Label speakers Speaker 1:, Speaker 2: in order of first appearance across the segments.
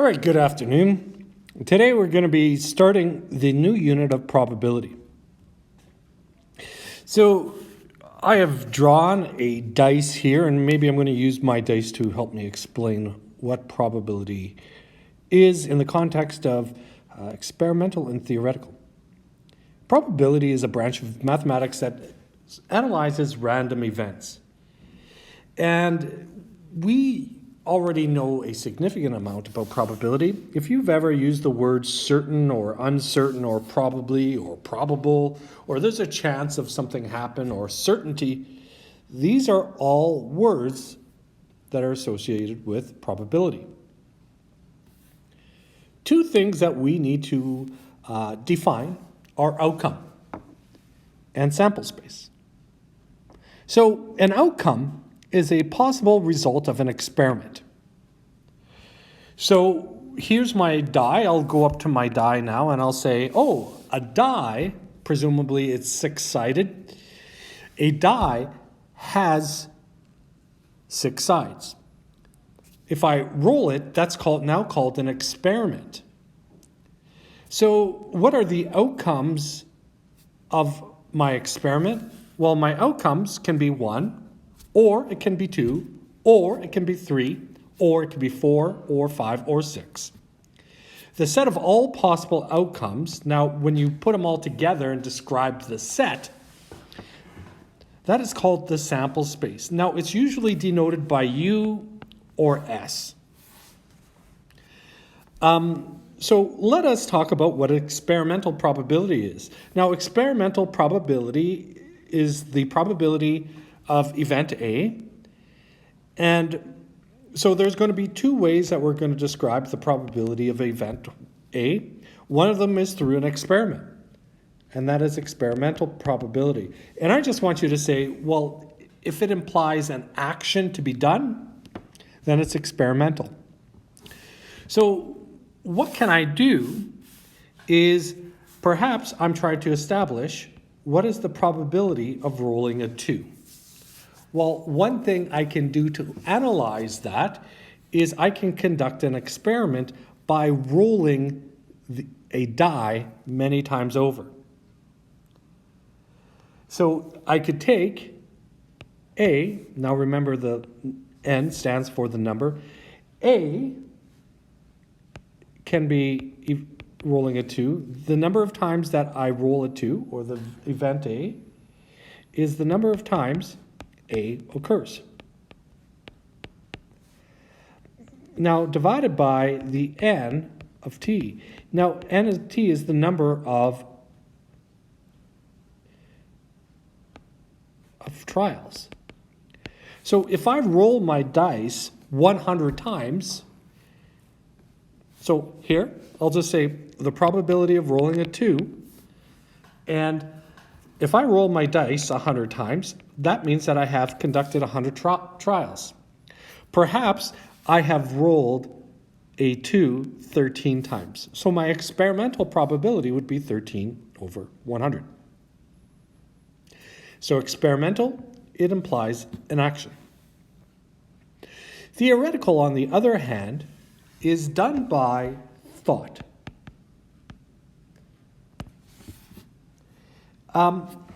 Speaker 1: All right, good afternoon. Today we're going to be starting the new unit of probability. So I have drawn a dice here, and maybe I'm going to use my dice to help me explain what probability is in the context of experimental and theoretical. Probability is a branch of mathematics that analyzes random events. And we already know a significant amount about probability. If you've ever used the words certain or uncertain or probably or probable, or there's a chance of something happen or certainty, these are all words that are associated with probability. Two things that we need to define are outcome and sample space. So an outcome is a possible result of an experiment. So here's my die. I'll go up to my die now and I'll say, oh, a die, presumably it's six-sided. A die has six sides. If I roll it, that's now called an experiment. So what are the outcomes of my experiment? Well, my outcomes can be 1, or it can be 2, or it can be 3, or it can be 4, or 5, or 6. The set of all possible outcomes, now when you put them all together and describe the set, that is called the sample space. Now it's usually denoted by U or S. So let us talk about what experimental probability is. Now experimental probability is the probability of event A, and so there's going to be two ways that we're going to describe the probability of event A. One of them is through an experiment, and that is experimental probability. And I just want you to say, well, if it implies an action to be done, then it's experimental. So what can I do is perhaps I'm trying to establish what is the probability of rolling a 2. Well, one thing I can do to analyze that is I can conduct an experiment by rolling a die many times over. So I could take A, now remember the N stands for the number. A can be rolling a 2. The number of times that I roll a 2, or the event A, is the number of times A occurs. Now divided by the N of T. Now N of T is the number of trials. So if I roll my dice 100 times, so here I'll just say the probability of rolling a 2, and if I roll my dice 100 times, that means that I have conducted 100 trials. Perhaps I have rolled a 2 13 times. So my experimental probability would be 13 over 100. So experimental, it implies an action. Theoretical, on the other hand, is done by thought.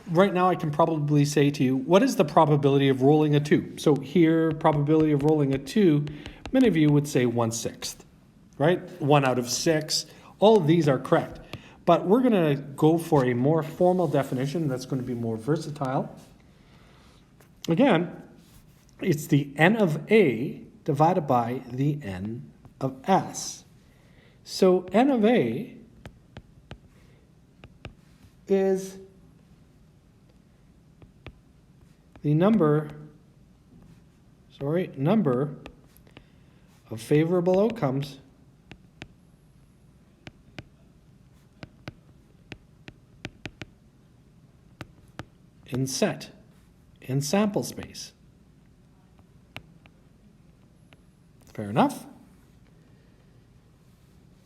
Speaker 1: Right now I can probably say to you, what is the probability of rolling a 2? So here, probability of rolling a 2, many of you would say 1/6, right? 1 out of 6. All of these are correct. But we're going to go for a more formal definition that's going to be more versatile. Again, it's the N of A divided by the N of S. So N of A is the number of favorable outcomes in sample space. Fair enough.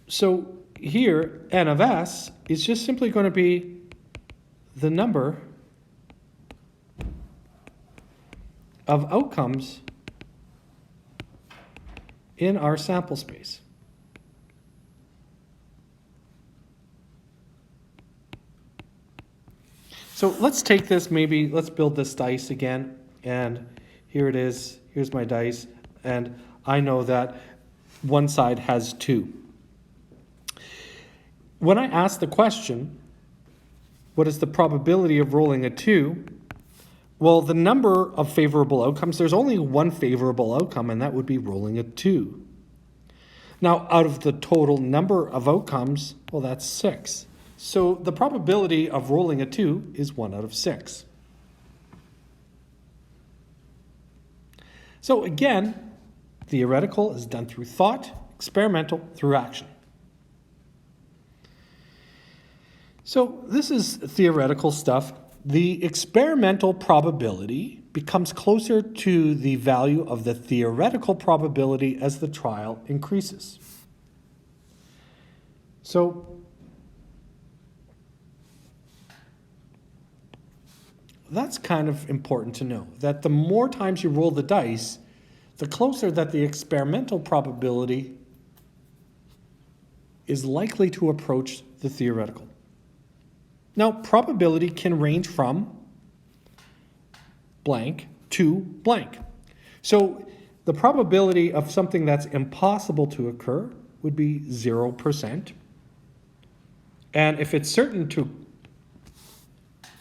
Speaker 1: So here, N of S is just simply going to be the number of outcomes in our sample space. So let's take this, let's build this dice again. And here it is. Here's my dice. And I know that one side has 2. When I ask the question, what is the probability of rolling a 2? Well, the number of favorable outcomes, there's only one favorable outcome, and that would be rolling a 2. Now, out of the total number of outcomes, well, that's 6. So the probability of rolling a 2 is 1 out of 6. So again, theoretical is done through thought, experimental through action. So this is theoretical stuff. The experimental probability becomes closer to the value of the theoretical probability as the trial increases. So that's kind of important to know, that the more times you roll the dice, the closer that the experimental probability is likely to approach the theoretical. Now, probability can range from blank to blank. So the probability of something that's impossible to occur would be 0%. And if it's certain to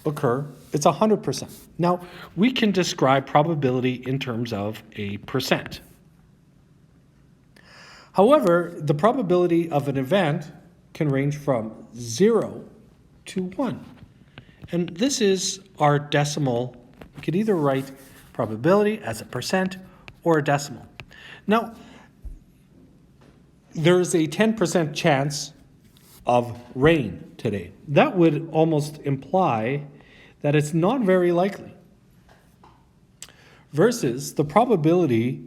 Speaker 1: occur, it's 100%. Now, we can describe probability in terms of a percent. However, the probability of an event can range from 0 to 1. And this is our decimal. We could either write probability as a percent or a decimal. Now, there's a 10% chance of rain today. That would almost imply that it's not very likely. Versus the probability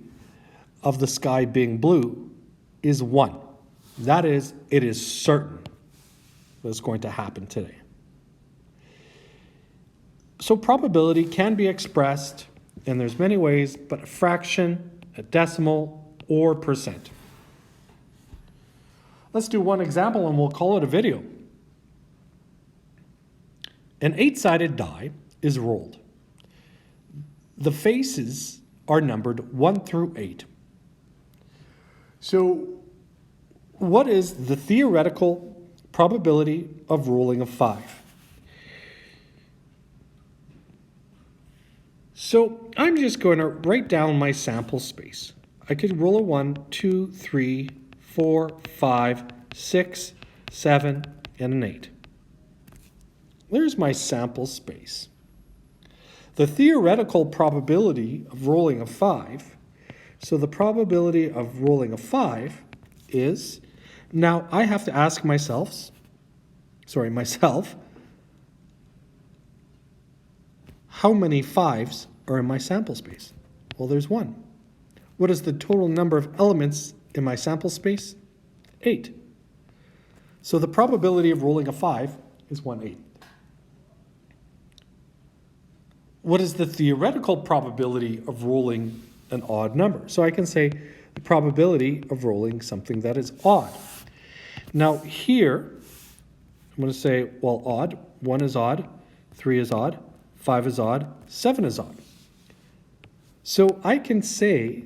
Speaker 1: of the sky being blue is 1. That is, it is certain that's going to happen today. So probability can be expressed, and there's many ways, but a fraction, a decimal, or percent. Let's do one example and we'll call it a video. An 8-sided die is rolled. The faces are numbered 1 through 8. So what is the theoretical probability of rolling a 5? So I'm just going to write down my sample space. I could roll a 1, 2, 3, 4, 5, 6, 7, and an 8. There's my sample space. The theoretical probability of rolling a 5, so the probability of rolling a 5 is, now I have to ask myself, how many 5s are in my sample space? Well, there's 1. What is the total number of elements in my sample space? 8. So the probability of rolling a 5 is 1/8. What is the theoretical probability of rolling an odd number? So I can say the probability of rolling something that is odd. Now here, I'm going to say, well, odd. 1 is odd, 3 is odd, 5 is odd, 7 is odd. So I can say,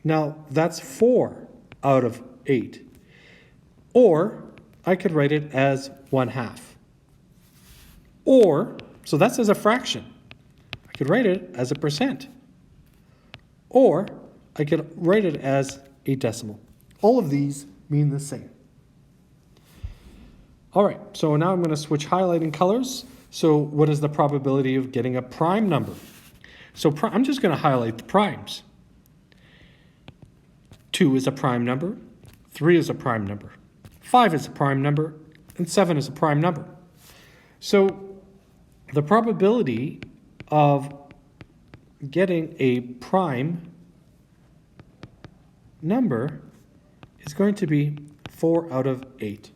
Speaker 1: now that's 4 out of 8. Or I could write it as 1/2. Or, so that's as a fraction. I could write it as a percent. Or I could write it as a decimal. All of these mean the same. All right, so now I'm going to switch highlighting colors. So what is the probability of getting a prime number? So I'm just going to highlight the primes. 2 is a prime number, 3 is a prime number, 5 is a prime number, and 7 is a prime number. So the probability of getting a prime number is going to be 4 out of 8.